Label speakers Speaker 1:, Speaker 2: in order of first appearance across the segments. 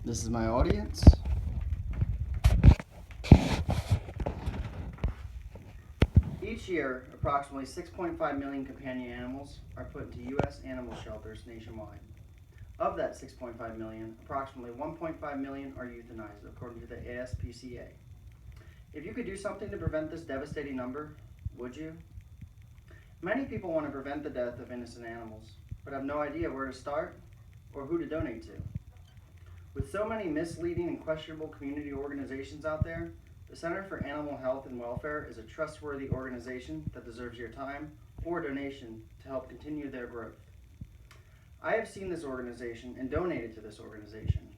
Speaker 1: This is my audience. Each year, approximately 6.5 million companion animals are put into U.S. animal shelters nationwide. Of that 6.5 million, approximately 1.5 million are euthanized, according to the ASPCA. If you could do something to prevent this devastating number, would you? Many people want to prevent the death of innocent animals, but have no idea where to start or who to donate to. With so many misleading and questionable community organizations out there, the Center for Animal Health and Welfare is a trustworthy organization that deserves your time or donation to help continue their growth. I have seen this organization and donated to this organization.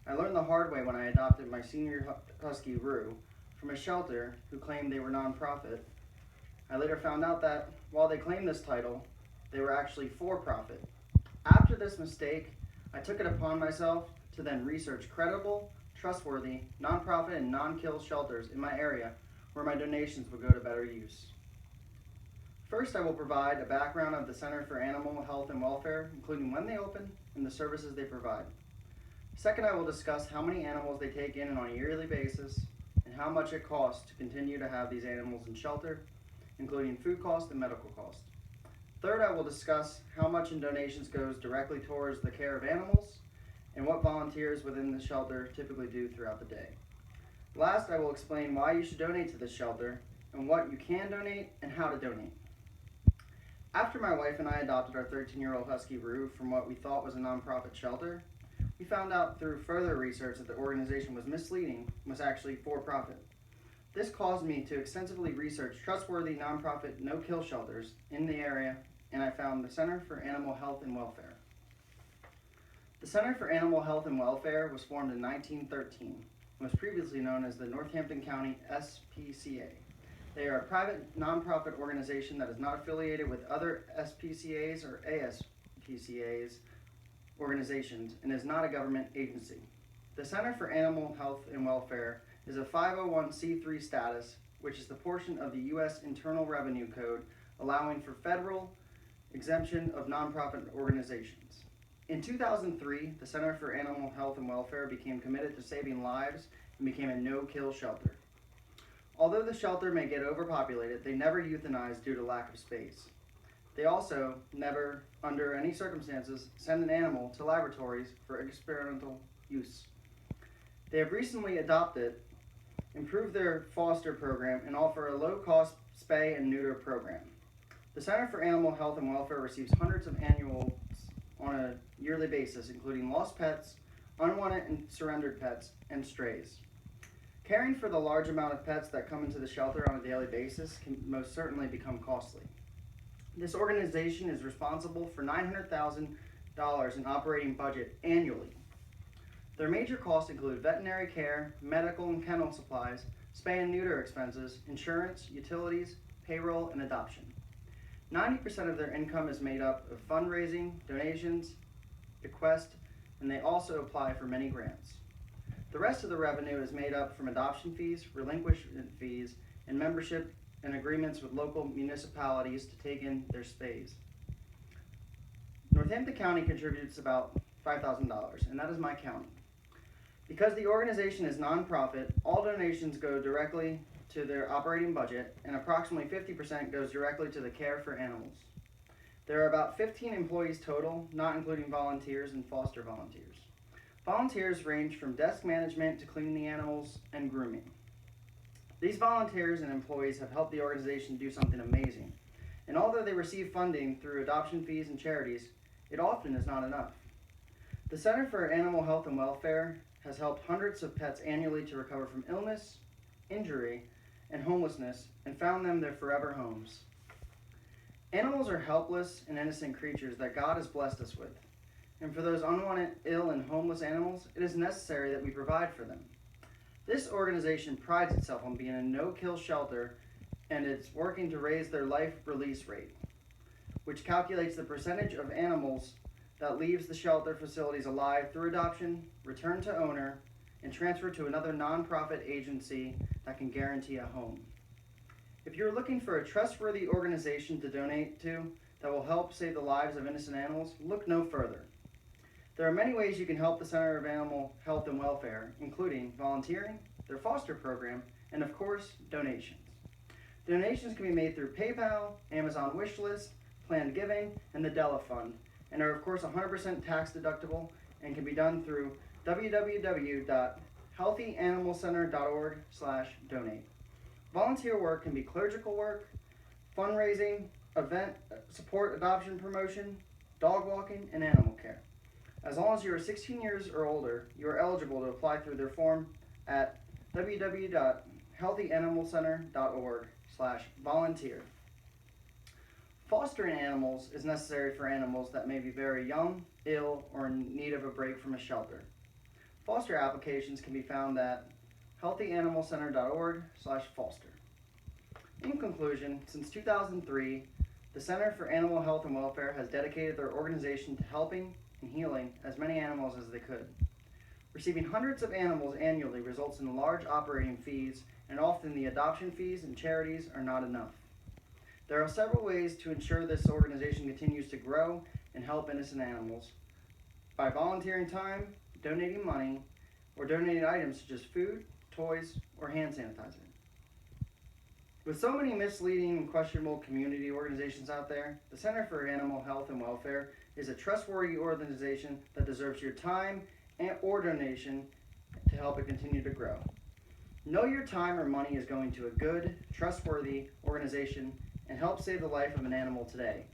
Speaker 1: I learned the hard way when I adopted my senior husky, Rue, from a shelter who claimed they were nonprofit. I later found out that while they claimed this title, they were actually for-profit. After this mistake, I took it upon myself to then research credible, trustworthy, nonprofit, and non-kill shelters in my area where my donations would go to better use. First, I will provide a background of the Center for Animal Health and Welfare, including when they open and the services they provide. Second, I will discuss how many animals they take in on a yearly basis and how much it costs to continue to have these animals in shelter, including food costs and medical costs. Third, I will discuss how much in donations goes directly towards the care of animals and what volunteers within the shelter typically do throughout the day. Last, I will explain why you should donate to this shelter and what you can donate and how to donate. After my wife and I adopted our 13-year-old husky Rue from what we thought was a nonprofit shelter, we found out through further research that the organization was misleading and was actually for-profit. This caused me to extensively research trustworthy nonprofit no-kill shelters in the area, and I found the Center for Animal Health and Welfare. The Center for Animal Health and Welfare was formed in 1913 and was previously known as the Northampton County SPCA. They are a private nonprofit organization that is not affiliated with other SPCAs or ASPCAs organizations and is not a government agency. The Center for Animal Health and Welfare is a 501c3 status, which is the portion of the U.S. Internal Revenue Code allowing for federal exemption of nonprofit organizations. In 2003, the Center for Animal Health and Welfare became committed to saving lives and became a no-kill shelter. Although the shelter may get overpopulated, they never euthanize due to lack of space. They also never, under any circumstances, send an animal to laboratories for experimental use. They have recently adopted, improved their foster program, and offer a low-cost spay and neuter program. The Center for Animal Health and Welfare receives hundreds of annuals on a yearly basis, including lost pets, unwanted and surrendered pets, and strays. Caring for the large amount of pets that come into the shelter on a daily basis can most certainly become costly. This organization is responsible for $900,000 in operating budget annually. Their major costs include veterinary care, medical and kennel supplies, spay and neuter expenses, insurance, utilities, payroll, and adoption. 90% of their income is made up of fundraising, donations, bequests, and they also apply for many grants. The rest of the revenue is made up from adoption fees, relinquishment fees, and membership and agreements with local municipalities to take in their spays. Northampton County contributes about $5,000, and that is my county. Because the organization is nonprofit, all donations go directly to their operating budget, and approximately 50% goes directly to the care for animals. There are about 15 employees total, not including volunteers and foster volunteers. Volunteers range from desk management to cleaning the animals and grooming. These volunteers and employees have helped the organization do something amazing, and although they receive funding through adoption fees and charities, it often is not enough. The Center for Animal Health and Welfare has helped hundreds of pets annually to recover from illness, injury, and homelessness, and found them their forever homes. Animals are helpless and innocent creatures that God has blessed us with. And for those unwanted, ill, and homeless animals, it is necessary that we provide for them. This organization prides itself on being a no-kill shelter, and it's working to raise their life release rate, which calculates the percentage of animals that leaves the shelter facilities alive through adoption, return to owner, and transfer to another nonprofit agency that can guarantee a home. If you're looking for a trustworthy organization to donate to that will help save the lives of innocent animals, look no further. There are many ways you can help the Center of Animal Health and Welfare, including volunteering, their foster program, and of course, donations. Donations can be made through PayPal, Amazon Wishlist, Planned Giving, and the Della Fund, and are of course 100% tax deductible and can be done through www.healthyanimalcenter.org/donate. Volunteer work can be clerical work, fundraising, event support, adoption promotion, dog walking, and animal care. As long as you are 16 years or older, you are eligible to apply through their form at www.healthyanimalcenter.org/volunteer. Fostering animals is necessary for animals that may be very young, ill, or in need of a break from a shelter. Foster applications can be found at healthyanimalcenter.org/foster. In conclusion, since 2003, the Center for Animal Health and Welfare has dedicated their organization to helping and healing as many animals as they could. Receiving hundreds of animals annually results in large operating fees, and often the adoption fees and charities are not enough. There are several ways to ensure this organization continues to grow and help innocent animals by volunteering time, donating money, or donating items such as food, toys, or hand sanitizer. With so many misleading and questionable community organizations out there, the Center for Animal Health and Welfare is a trustworthy organization that deserves your time or donation to help it continue to grow. Know your time or money is going to a good, trustworthy organization and help save the life of an animal today.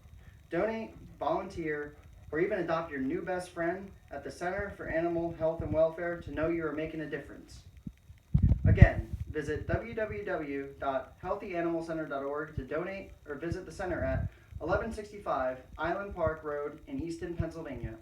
Speaker 1: Donate, volunteer, or even adopt your new best friend at the Center for Animal Health and Welfare to know you are making a difference. Again, visit www.healthyanimalcenter.org to donate or visit the center at 1165 Island Park Road in Easton, Pennsylvania.